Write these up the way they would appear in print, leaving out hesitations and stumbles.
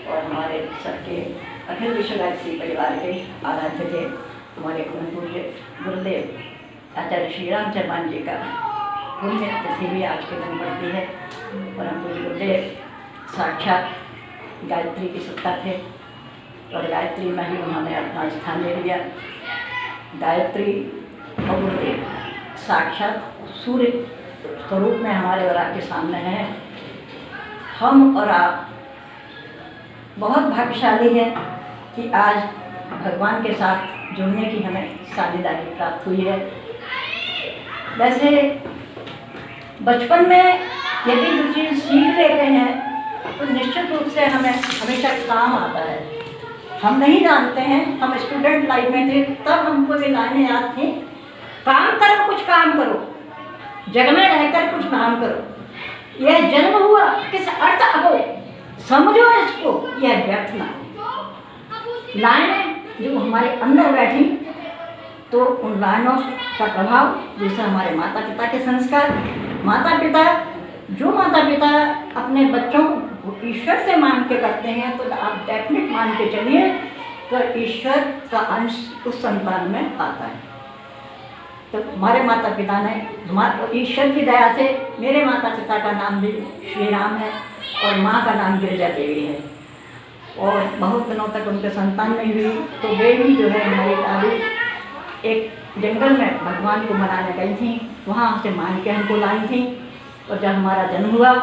और हमारे सबके अखिल विश्व गायत्री परिवार के आराध्य थे हमारे पूज्य गुरुदेव आचार्य श्री राम चरमान जी का पुण्य तिथि भी आज के दिन पड़ती है। और हम पूज्य गुरुदेव साक्षात गायत्री की सत्ता थे और गायत्री में ही उन्होंने अपना स्थान ले लिया। गायत्री और गुरुदेव साक्षात सूर्य स्वरूप में हमारे और आपके सामने हैं। हम और आप बहुत भाग्यशाली हैं कि आज भगवान के साथ जुड़ने की हमें साझेदारी प्राप्त हुई है। वैसे बचपन में यदि जो चीज़ सीख लेते हैं तो निश्चित रूप से हमें हमेशा काम आता है। हम नहीं जानते हैं, हम स्टूडेंट लाइफ में थे तब हमको ये लाइनें याद थी, काम करो कुछ काम करो, जग में रहकर कुछ नाम करो, यह जन्म हुआ किस अर्थ अबो, समझो इसको यह व्यर्थ ना हो। लाइनें जो हमारे अंदर बैठी तो उन लाइनों का प्रभाव जैसे हमारे माता पिता के संस्कार, माता पिता अपने बच्चों को ईश्वर से मान के करते हैं तो आप डेफिनेट मान के चलिए तो ईश्वर का अंश उस संतान में आता है। तो हमारे माता पिता ने ईश्वर की दया से मेरे माता पिता का नाम भी श्री राम है और माँ का नाम गिरिजा देवी है और बहुत दिनों तक उनके संतान नहीं हुई तो वे भी जो है हमारी दादी एक जंगल में भगवान को मनाने गई थी, वहाँ से मान के हमको लाई थी। और जब हमारा जन्म हुआ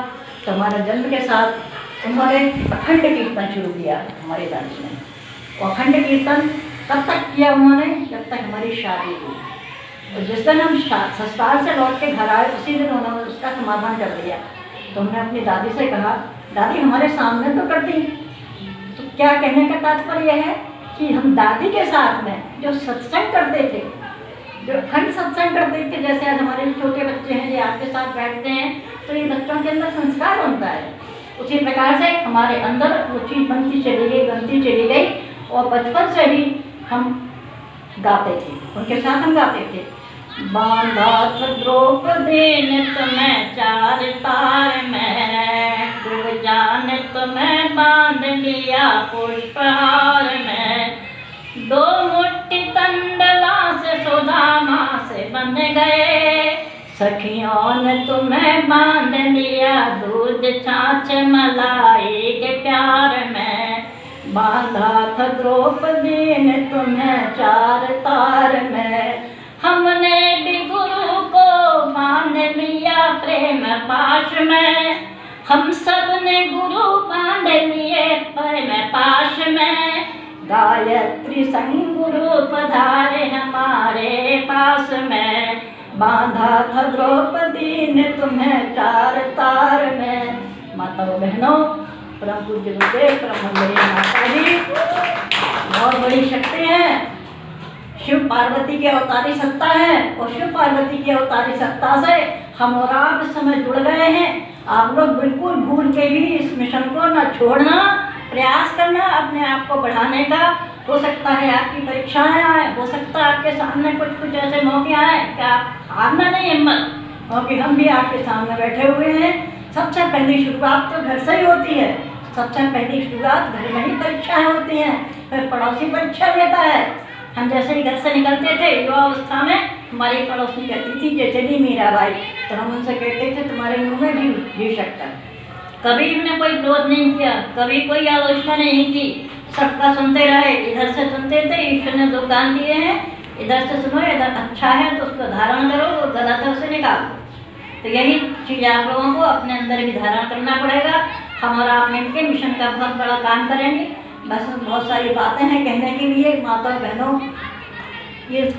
तो हमारे जन्म के साथ उन्होंने अखंड कीर्तन शुरू किया हमारे दादी ने। और अखंड कीर्तन तब तक किया उन्होंने जब तक हमारी शादी हुई। और जिस दिन हम ससुराल से लौट के घर आए उसी दिन उन्होंने उसका समापन कर दिया। तो हमने अपनी दादी से कहा, दादी हमारे सामने तो करती, तो क्या कहने का तात्पर्य है कि हम दादी के साथ में जो सत्संग करते थे, जो अखंड सत्संग करते थे, जैसे आज हमारे छोटे बच्चे हैं ये आपके साथ बैठते हैं तो ये बच्चों के अंदर संस्कार बनता है। उसी प्रकार से हमारे अंदर वो चीज़ बनती चली गई और बचपन से ही हम गाते थे, उनके साथ हम गाते थे। बांधा द्रौपदी ने तुम्हें चार तार में, डूब जाने तुम्हें बांध लिया पुष्पहार में, दो मुट्ठी तंडला से सुदामा से बन गए, सखियों ने तुम्हें बांध लिया दूध छाछ मलाई के प्यार में, बांधा था द्रौपदी ने तुम्हें चार तार में, हमने भी गुरु को बांध लिया प्रेम पाश में, हम सब ने गुरु बांध लिए प्रेम पाश में, गायत्री संग गुरु पधारे हमारे पास में, बांधा था द्रौपदी ने तुम्हें चार तार में। माताओं बहनों, परम पूज्य गुरुदेव परम माता जी बहुत बड़ी शक्ति है, शिव पार्वती की अवतारी सत्ता है और शिव पार्वती की अवतारी सत्ता से हम और आप इस समय जुड़ गए हैं। आप लोग बिल्कुल भूल के भी इस मिशन को न छोड़ना, प्रयास करना अपने आप को बढ़ाने का। हो सकता है आपकी परीक्षाएं आए, हो सकता है आपके सामने कुछ ऐसे मौके आए कि आप हारना नहीं हिम्मत, क्योंकि हम भी आपके सामने बैठे हुए हैं। सबसे पहली शुरुआत तो घर से ही होती है, सबसे पहली शुरुआत घर में ही परीक्षाएं होती हैं, फिर पड़ोसी परीक्षा लेता है। हम जैसे ही घर से निकलते थे युवावस्था में, हमारी पड़ोसी कहती थी कि चली मीराबाई, तो हम उनसे कहते थे तुम्हारे मुँह में भी जी सकता है। कभी हमने कोई विरोध नहीं किया, कभी कोई आलोचना नहीं की, सबका सुनते रहे। इधर से सुनते थे, ईश्वर ने दो कान दिए हैं, इधर से सुनो, इधर अच्छा है तो उसको धारण करो और गलत है उसे निकाल दो। तो यही चीज़ आप लोगों को अपने अंदर भी धारण करना पड़ेगा। हम और आप मिलकर मिशन का बहुत बड़ा काम करेंगे। बस बहुत सारी बातें हैं कहने के लिए। माता बहनों, ये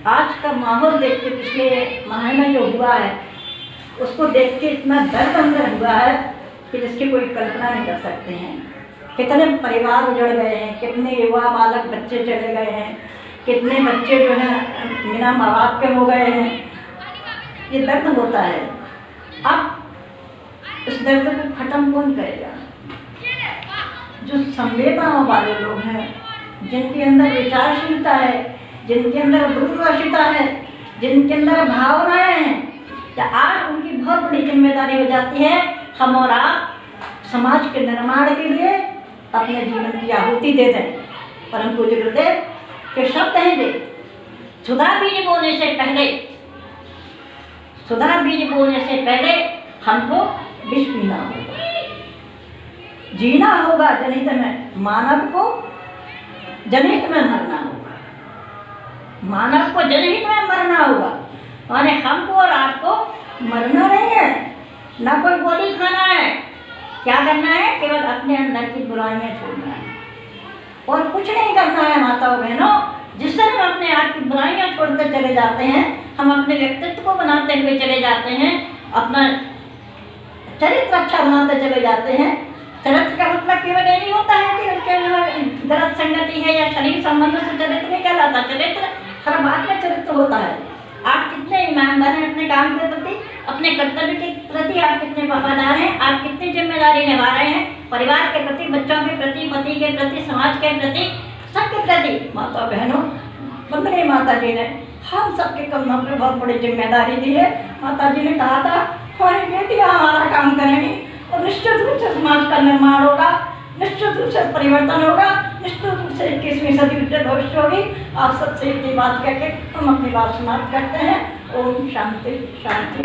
आज का माहौल देख के पिछले माह में जो हुआ है उसको देख के इतना दर्द अंदर हुआ है कि जिसकी कोई कल्पना नहीं कर सकते हैं। कितने परिवार उजड़ गए हैं, कितने युवा बालक बच्चे चले गए हैं, कितने बच्चे जो हैं बिना माँ बाप के हो गए हैं। ये दर्द होता है। अब इस दर्द को खत्म कौन करेगा? जो संवेदनाओं वाले लोग हैं, जिनके अंदर विचारशीलता है, जिनके अंदर दूरदर्शिता है, जिनके अंदर भावनाएं हैं, तो आज उनकी बहुत बड़ी जिम्मेदारी हो जाती है हम और आप समाज के निर्माण के लिए अपने जीवन की आहुति दे दें। परम पूज्य गुरुदेव के शब्द हैं वे, सुधा बीज बोने से पहले, सुधा बीज बोने से पहले हमको विष पीना होगा, जीना होगा जनहित में, मानव को जनहित में मरना होगा, मानव को जनहित में मरना होगा। माने हमको और आपको मरना नहीं है, ना कोई गोली खाना है, क्या करना है, केवल अपने अंदर की बुराइयां छोड़ना है और कुछ नहीं करना है माताओं बहनों। जिससे हम अपने आप की बुराइयां छोड़ते चले जाते हैं, हम अपने व्यक्तित्व को बनाते हुए चले जाते हैं, अपना चरित्र अच्छा बनाते चले जाते हैं। चरित्र का मतलब केवल ये नहीं होता है कि उसके गलत संगति है या शरीर संबंध से चरित्र नहीं कहलाता। चरित्र हर बात में चरित्र होता है। आप कितने ईमानदार हैं अपने काम के प्रति, अपने कर्तव्य के प्रति आप कितने वफादार हैं, आप कितनी जिम्मेदारी निभा रहे हैं, परिवार के प्रति, बच्चों के प्रति, पति के प्रति, समाज के प्रति, सबके प्रति। माता बहनों, वंदनीय माता जी ने हम सबके कंधों पर बहुत बड़ी जिम्मेदारी दी है। माता जी ने कहा था हमारी बेटियां हमारा काम करेंगी और निश्चित रूप से समाज का निर्माण होगा, निश्चित रूप से परिवर्तन होगा, निश्चित रूप से 21वीं सदी उज्जवल भविष्य होगी। आप सबसे इतनी बात कहकर हम अपनी बात समाप्त करते हैं। ओम शांति शांति।